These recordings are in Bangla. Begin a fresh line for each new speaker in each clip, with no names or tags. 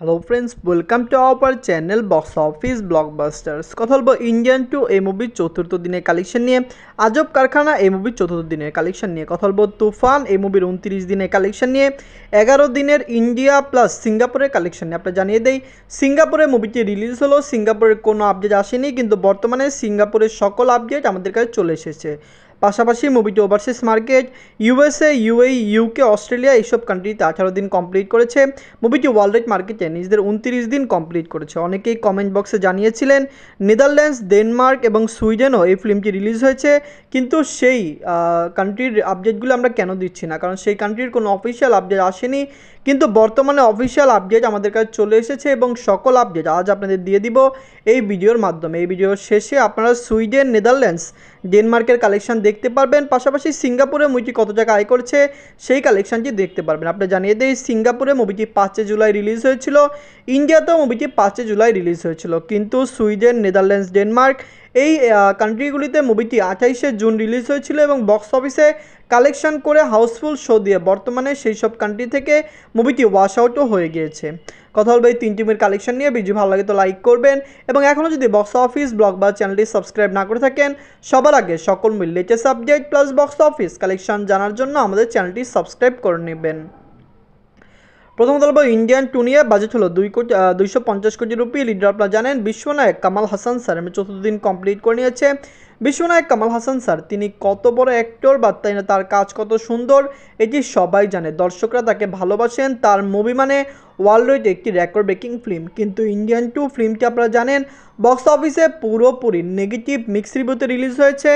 Hello friends, welcome to our channel box office blockbusters. কথা বলবো ইন্ডিয়ান টু এই মুভির চতুর্থ দিনের কালেকশন নিয়ে, আজব কারখানা এই মুভির চতুর্থ দিনের কালেকশন নিয়ে, কথা বলবো তুফান এই মুভির 29 দিনের কালেকশন নিয়ে, 11 দিনের ইন্ডিয়া প্লাস সিঙ্গাপুরের কালেকশন নিয়ে। আপনার জানিয়ে দেই, সিঙ্গাপুরে মুভিটি রিলিজ হলো, সিঙ্গাপুরের কোনো আপডেট আসেনি, কিন্তু বর্তমানে সিঙ্গাপুরের সকল আপডেট আমাদের কাছে চলে এসেছে। পাশাপাশি মুভিটি overseas market USA, UAE, UK, Australia এইসব কান্ট্রিতে 18 দিন কমপ্লিট করেছে। মুভিটি ওয়ার্ল্ড ওয়াইড মার্কেটে নিজেদের 29 দিন কমপ্লিট করেছে। অনেকেই কমেন্ট বক্সে জানিয়েছিলেন নেদারল্যান্ডস, ডেনমার্ক এবং সুইডেনও এই ফিল্মটি রিলিজ হয়েছে, কিন্তু সেই কান্ট্রির আপডেটগুলো আমরা কেন দিচ্ছি না, কারণ সেই কান্ট্রির কোনো অফিসিয়াল আপডেট আসেনি। কিন্তু বর্তমানে অফিসিয়াল আপডেট আমাদের কাছে চলে এসেছে এবং সকল আপডেট আজ আপনাদের দিয়ে দিব এই ভিডিওর মাধ্যমে। এই ভিডিওর শেষে আপনারা সুইডেন, নেদারল্যান্ডস, ডেনমার্কের কালেকশন দেখতে পারবেন, পাশাপাশি সিঙ্গাপুরে মুভিটি কত টাকা আয় করছে সেই কালেকশনটি দেখতে পারবেন। আপনি জানিয়ে দেই, সিঙ্গাপুরে মুভিটি 5 জুলাই রিলিজ হয়েছিল, ইন্ডিয়াতেও মুভিটি 5 জুলাই রিলিজ হয়েছিল, কিন্তু সুইডেন, নেদারল্যান্ডস, ডেনমার্ক এই কান্ট্রিগুলিতে মুভিটি 28 জুন রিলিজ হয়েছিল এবং বক্স অফিসে কালেকশন করে হাউসফুল শো দিয়ে বর্তমানে সেই সব কান্ট্রি থেকে মুভিটি ওয়াশ আউটও হয়ে গিয়েছে। কথা বলবো এই 3 টিমের কালেকশন নিয়ে। ভিডিও ভালো লাগে তো লাইক করবেন এবং এখনও যদি বক্স অফিস ব্লগ বা চ্যানেলটি সাবস্ক্রাইব না করে থাকেন, সবার আগে সকল latest update plus box office collection জানার জন্য আমাদের চ্যানেলটি সাবস্ক্রাইব করে নেবেন। প্রথমত বলবো ইন্ডিয়ান টু নিয়ে। বাজেট হলো 250 কোটি রুপি। লিডার আপনারা জানেন বিশ্বনায়ক কামাল হাসান স্যার, আমি চতুর্থ দিন কমপ্লিট করে নিয়েছে। বিশ্বনায়ক কামাল হাসান স্যার তিনি কত বড় অ্যাক্টর বা তার কাজ কত সুন্দর এটি সবাই জানে, দর্শকরা তাকে ভালোবাসেন। তার মুভি মানে ওয়ার্ল্ড ওয়াইড একটি রেকর্ড ব্রেকিং ফিল্ম, কিন্তু ইন্ডিয়ান টু ফিল্মটি আপনারা জানেন বক্স অফিসে পুরোপুরি নেগেটিভ মিক্স রিভিউতে রিলিজ হয়েছে,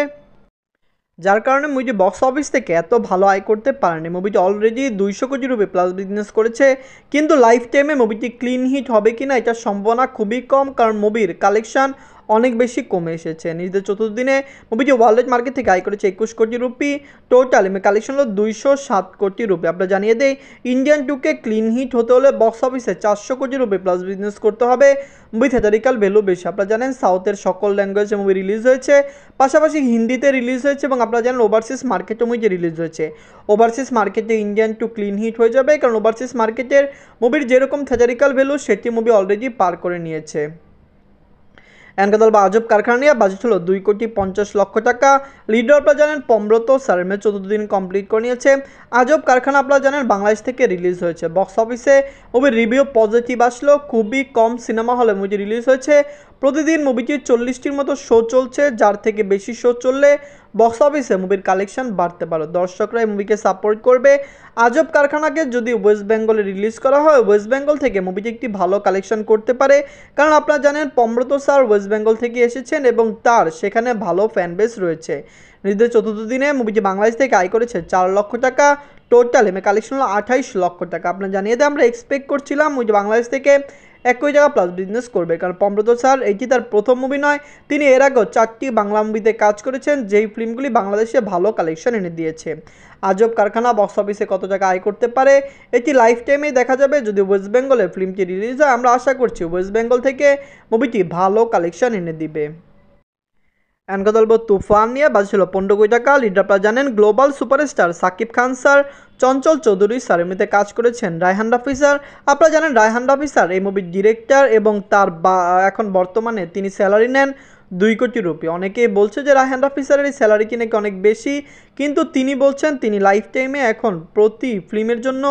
যার কারণে মুভিটি বক্স অফিস থেকে এত ভালো আয় করতে পারেনি। মুভিটি অলরেডি 200 কোটি রুপি প্লাস বিজনেস করেছে, কিন্তু লাইফ টাইমে মুভিটি ক্লিন হিট হবে কিনা এটার সম্ভাবনা খুবই কম, কারণ মুভির কালেকশন অনেক বেশি কমে এসেছে। নিজেদের চতুর্থ দিনে মুভিটি ওয়ার্ল্ড মার্কেট থেকে আয় করেছে 21 কোটি রুপি। টোটাল কালেকশন হলো 207 কোটি রুপি। আপনারা জানিয়ে দেই, ইন্ডিয়ান টুকে ক্লিন হিট হতে হলে বক্স অফিসে 400 কোটি রুপি প্লাস বিজনেস করতে হবে। মুভি থিয়েটারিক্যাল ভ্যালু বেশি। আপনারা জানেন সাউথের সকল ল্যাঙ্গুয়েজে মুভি রিলিজ হয়েছে, পাশাপাশি হিন্দিতে রিলিজ হয়েছে এবং আপনারা জানেন ওভারসিজ মার্কেটে মুভি রিলিজ হয়েছে। ওভারসিজ মার্কেটে ইন্ডিয়ান টু ক্লিন হিট হয়ে যাবে, কারণ ওভারসিজ মার্কেটের মুভির যেরকম থিয়েটারিক্যাল ভ্যালু সেটি মুভি অলরেডি পার করে নিয়েছে। এনকাদল বা আজব কারখানা নিয়ে। বাজেট হলো 2,50,00,000 টাকা। লিডার আপনারা জানেন পমব্রত স্যারের চতুর্থ দিন কমপ্লিট করে নিয়েছে। আজব কারখানা আপনারা জানেন বাংলাদেশ থেকে রিলিজ হয়েছে। বক্স অফিসে মুভির রিভিউ পজিটিভ আসলো, খুবই কম সিনেমা হলে মুভি রিলিজ হয়েছে। প্রতিদিন মুভিটির 40টির মতো শো চলছে, যার থেকে বেশি শো চললে বক্স অফিসে মুভির কালেকশন বাড়তে পারে। দর্শকরা এই মুভিকে সাপোর্ট করবে। আজব কারখানাকে যদি ওয়েস্ট বেঙ্গলে রিলিজ করা হয়, ওয়েস্ট বেঙ্গল থেকে মুভিটি একটি ভালো কালেকশন করতে পারে, কারণ আপনারা জানেন পমব্রত স্যার ওয়েস্ট বেঙ্গল থেকে এসেছেন এবং তার সেখানে ভালো ফ্যান বেস রয়েছে। নিজেদের চতুর্থ দিনে মুভিটি বাংলাদেশ থেকে আয় করেছে 4 লক্ষ টাকা। টোটাল কালেকশন হলো 28 লক্ষ টাকা। আপনারা জানিয়ে দেয়, আমরা এক্সপেক্ট করছিলাম মুভিটি বাংলাদেশ থেকে 1 কোটি টাকা প্লাস বিজনেস করবে, কারণ পমব্রত স্যার এটি তার প্রথম মুভি নয়, তিনি এর আগেও 4টি বাংলা মুভিতে কাজ করেছেন, যেই ফিল্মগুলি বাংলাদেশে ভালো কালেকশন এনে দিয়েছে। আজব কারখানা বক্স অফিসে কত টাকা আয় করতে পারে এটি লাইফ টাইমেই দেখা যাবে। যদি ওয়েস্ট বেঙ্গলে ফিল্মটি রিলিজ হয়, আমরা আশা করছি ওয়েস্ট বেঙ্গল থেকে মুভিটি ভালো কালেকশন এনে দিবে। এন্ড কথা বলবো তুফান নিয়ে। বাজেট ছিল 15 কোটি টাকা। লিডার আপনারা জানেন global superstar Shakib Khan sir, Chanchal Chowdhury sir এমনিতে কাজ করেছেন। রায়হান রাফি স্যার, আপনারা জানেন রায়হান রাফি স্যার এই মুভির ডিরেক্টর এবং তার এখন বর্তমানে তিনি স্যালারি নেন 2 কোটি রুপি। অনেকেই বলছে যে রায়হান রাফি স্যারের এই স্যালারি কি নাকি অনেক বেশি, কিন্তু তিনি বলছেন তিনি লাইফ টাইমে এখন প্রতি ফিল্মের জন্য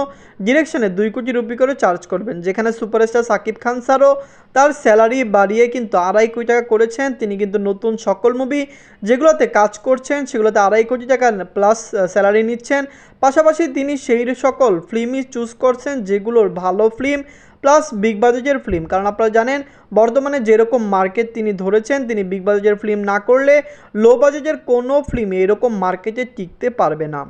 ডিরেকশনে 2 কোটি রুপি করে চার্জ করবেন, যেখানে সুপারস্টার সাকিব খান স্যারও তার স্যালারি বাড়িয়ে কিন্তু 2.5 কোটি টাকা করেছেন। তিনি কিন্তু নতুন সকল মুভি যেগুলোতে কাজ করছেন সেগুলোতে 2.5 কোটি টাকা প্লাস স্যালারি নিচ্ছেন। পাশাপাশি তিনি সেই সকল ফিল্মই চুজ করছেন যেগুলোর ভালো ফিল্ম প্লাস বিগ বাজেটের ফিল্ম, কারণ আপনারা জানেন বর্তমানে যেরকম মার্কেট তিনি ধরেছেন, তিনি বিগ বাজেটের ফিল্ম না করলে লো বাজেটের কোনো ফিল্ম এরকম মার্কেটে টিকতে পারবে না।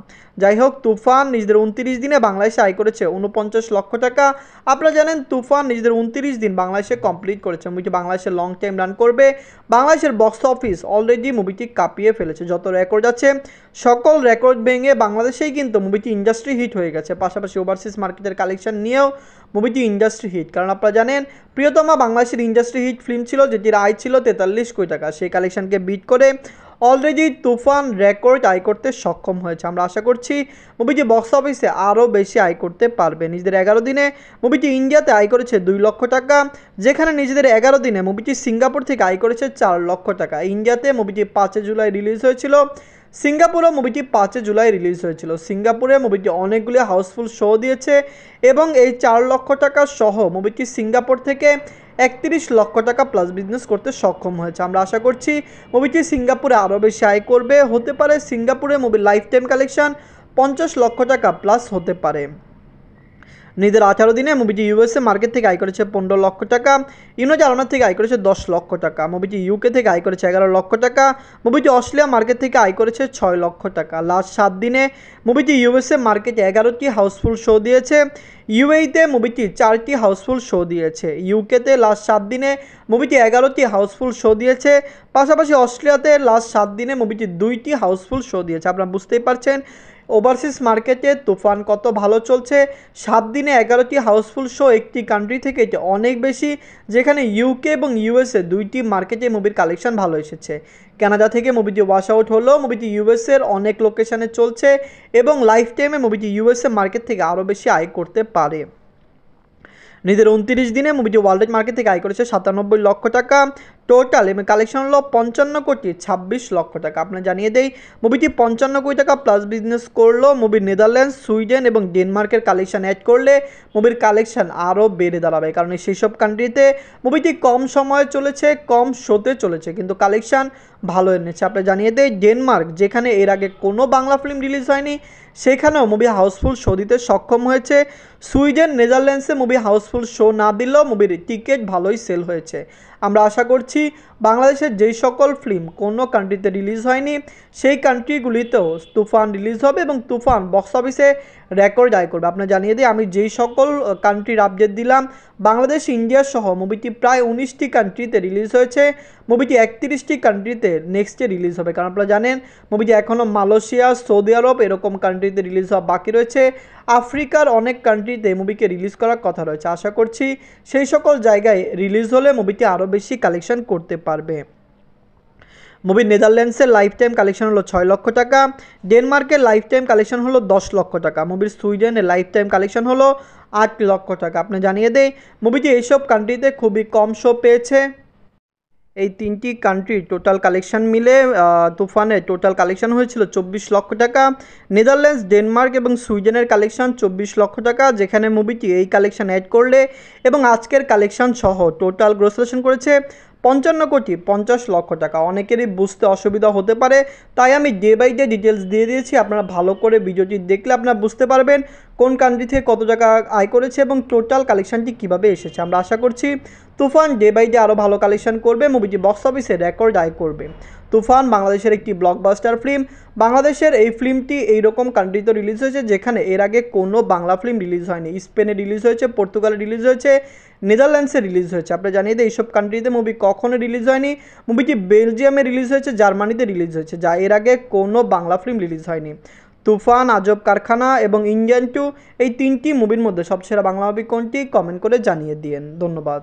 যাই হোক, তুফান নিজেদের 29 দিনে বাংলাদেশে আয় করেছে 49 লক্ষ টাকা। আপনারা জানেন তুফান নিজেদের 29 দিন বাংলাদেশে কমপ্লিট করেছে। মুভিটি বাংলাদেশে লং টাইম রান করবে। বাংলাদেশের বক্স অফিস অলরেডি মুভিটি কাঁপিয়ে ফেলেছে, যত রেকর্ড আছে সকল রেকর্ড ভেঙে বাংলাদেশেই কিন্তু মুভিটি ইন্ডাস্ট্রি হিট হয়ে গেছে। পাশাপাশি ওভারসিজ মার্কেটের কালেকশন নিয়েও মুভিটি ইন্ডাস্ট্রি হিট, কারণ আপনারা জানেন প্রিয়তমা বাংলাদেশের ইন্ডাস্ট্রি হিট ফিল্ম ছিল, যেটির আয় ছিল 43 কোটি টাকা। সেই কালেকশনকে বিট করে অলরেডি তুফান রেকর্ড আয় করতে সক্ষম হয়েছে। আমরা আশা করছি মুভিটি বক্স অফিসে আরও বেশি আয় করতে পারবে। নিজেদের 11 দিনে মুভিটি ইন্ডিয়াতে আয় করেছে 2 লক্ষ টাকা, যেখানে নিজেদের 11 দিনে মুভিটি সিঙ্গাপুর থেকে আয় করেছে 4 লক্ষ টাকা। ইন্ডিয়াতে মুভিটি 5 জুলাই রিলিজ হয়েছিল, সিঙ্গাপুরেও মুভিটি 5 জুলাই রিলিজ হয়েছিল। সিঙ্গাপুরে মুভিটি অনেকগুলি হাউসফুল শো দিয়েছে এবং এই 4 লক্ষ টাকা সহ মুভিটি সিঙ্গাপুর থেকে 31 লক্ষ টাকা প্লাস বিজনেস করতে সক্ষম হয়েছে। আমরা আশা করছি মুভিটি সিঙ্গাপুরে আরও বেশি আয় করবে, হতে পারে সিঙ্গাপুরে মুভির লাইফ টাইম কালেকশন 50 লক্ষ টাকা প্লাস হতে পারে। নিজের 18 দিনে মুভিটি ইউএসএ মার্কেট থেকে আয় করেছে 15 লক্ষ টাকা, ইউনাইটেড আরব থেকে আয় করেছে 10 লক্ষ টাকা, মুভিটি ইউকে থেকে আয় করেছে 11 লক্ষ টাকা, মুভিটি অস্ট্রেলিয়া মার্কেট থেকে আয় করেছে 6 লক্ষ টাকা। লাস্ট 7 দিনে মুভিটি ইউএসএ মার্কেটে 11টি হাউসফুল শো দিয়েছে, ইউএইতে মুভিটি 4টি হাউসফুল শো দিয়েছে, ইউকেতে লাস্ট 7 দিনে মুভিটি 11টি হাউসফুল শো দিয়েছে, পাশাপাশি অস্ট্রেলিয়াতে লাস্ট 7 দিনে মুভিটি 2টি হাউসফুল শো দিয়েছে। আপনারা বুঝতেই পারছেন ওভারসিজ মার্কেটে তুফান কত ভালো চলছে। 7 দিনে 11টি হাউসফুল শো একটি কান্ট্রি থেকে, এটি অনেক বেশি, যেখানে ইউকে এবং ইউএসএ দুইটি মার্কেটে মুভির কালেকশন ভালো এসেছে। কানাডা থেকে মুভিটি ওয়াশ আউট হলো, মুভিটি ইউএসএর অনেক লোকেশনে চলছে এবং লাইফ টাইমে মুভিটি ইউএসএ মার্কেট থেকে আরও বেশি আয় করতে পারে। নিজের 29 দিনে মুভিটি ওয়ার্ল্ড মার্কেট থেকে আয় করেছে 97 লক্ষ টাকা, টোটাল এবং কালেকশন হলো 55 কোটি 26 লক্ষ টাকা। আপনার জানিয়ে দেই মুভিটি 55 কোটি টাকা প্লাস বিজনেস করলো। মুভির নেদারল্যান্ডস, সুইডেন এবং ডেনমার্কের কালেকশন অ্যাড করলে মুভির কালেকশন আরও বেড়ে দাঁড়াবে, কারণ সেই সব কান্ট্রিতে মুভিটি কম সময়ে চলেছে, কম শোতে চলেছে, কিন্তু কালেকশন ভালো এনেছে। আপনি জানিয়ে দেই ডেনমার্ক, যেখানে এর আগে কোনো বাংলা ফিল্ম রিলিজ হয়নি, সেখানেও মুভি হাউসফুল শো দিতে সক্ষম হয়েছে। সুইডেন, নেদারল্যান্ডসে মুভি হাউসফুল শো না দিলেও মুভির টিকিট ভালোই সেল হয়েছে। আমরা আশা করছি বাংলাদেশের যেই সকল ফিল্ম কোনো কান্ট্রিতে রিলিজ হয়নি, সেই কান্ট্রিগুলিতেও তুফান রিলিজ হবে এবং তুফান বক্স অফিসে রেকর্ড আয় করবে। আপনার জানিয়ে দিই আমি যেই সকল কান্ট্রির আপডেট দিলাম, বাংলাদেশ, ইন্ডিয়া সহ মুভিটি প্রায় 19টি কান্ট্রিতে রিলিজ হয়েছে, মুভিটি 31টি কান্ট্রিতে নেক্সটে রিলিজ হবে, কারণ আপনারা জানেন মুভিটি এখনও মালয়েশিয়া, সৌদি আরব এরকম কান্ট্রিতে রিলিজ হওয়া বাকি রয়েছে। আফ্রিকার অনেক কান্ট্রিতে মুভিকে রিলিজ করার কথা রয়েছে। আশা করছি সেই সকল জায়গায় রিলিজ হলে মুভিটি আরও বেশি কালেকশন করতে পারবে। মুভির নেদারল্যান্ডসের লাইফ টাইম কালেকশন হলো 6 লক্ষ টাকা, ডেনমার্কের লাইফ টাইম কালেকশন হলো 10 লক্ষ টাকা, মুভির সুইডেনের লাইফ টাইম কালেকশন হলো 8 লক্ষ টাকা। আপনি জানিয়ে দেই মুভিটি এইসব কান্ট্রিতে খুবই কম শো পেয়েছে। এই 3টি কান্ট্রির টোটাল কালেকশন মিলে তুফানের টোটাল কালেকশন হয়েছিল 24 লক্ষ টাকা। নেদারল্যান্ডস, ডেনমার্ক এবং সুইডেনের কালেকশন 24 লক্ষ টাকা, যেখানে মুভিটি এই কালেকশন অ্যাড করলে এবং আজকের কালেকশন সহ টোটাল গ্রস কালেকশন করেছে 55 কোটি 50 লক্ষ টাকা। অনেকেরই বুঝতে অসুবিধা হতে পারে, তাই আমি ডে বাই ডে ডিটেলস দিয়ে দিয়েছি। আপনারা ভালো করে ভিডিওটি দেখলে আপনারা বুঝতে পারবেন কোন কান্ট্রি থেকে কত টাকা আয় করেছে এবং টোটাল কালেকশনটি কিভাবে এসেছে। আমরা আশা করছি তুফান ডে বাই ডে আরও ভালো কালেকশন করবে, মুভিটি বক্স অফিসে রেকর্ড আয় করবে। তুফান বাংলাদেশের একটি ব্লকবাস্টার ফিল্ম। বাংলাদেশের এই ফিল্মটি এইরকম কান্ট্রিতে রিলিজ হয়েছে যেখানে এর আগে কোনো বাংলা ফিল্ম রিলিজ হয়নি। স্পেনে রিলিজ হয়েছে, পর্তুগালে রিলিজ হয়েছে, নেদারল্যান্ডসে রিলিজ হয়েছে। আপনি জানিয়ে দিই এইসব কান্ট্রিতে মুভি কখনো রিলিজ হয়নি। মুভিটি বেলজিয়ামে রিলিজ হয়েছে, জার্মানিতে রিলিজ হয়েছে, যা এর আগে কোনো বাংলা ফিল্ম রিলিজ হয়নি। তুফান, আজব কারখানা এবং ইন্ডিয়ান 2 এই 3টি মুভির মধ্যে সবচেয়ে বাংলা মুভি কোনটি কমেন্ট করে জানিয়ে দিন। ধন্যবাদ।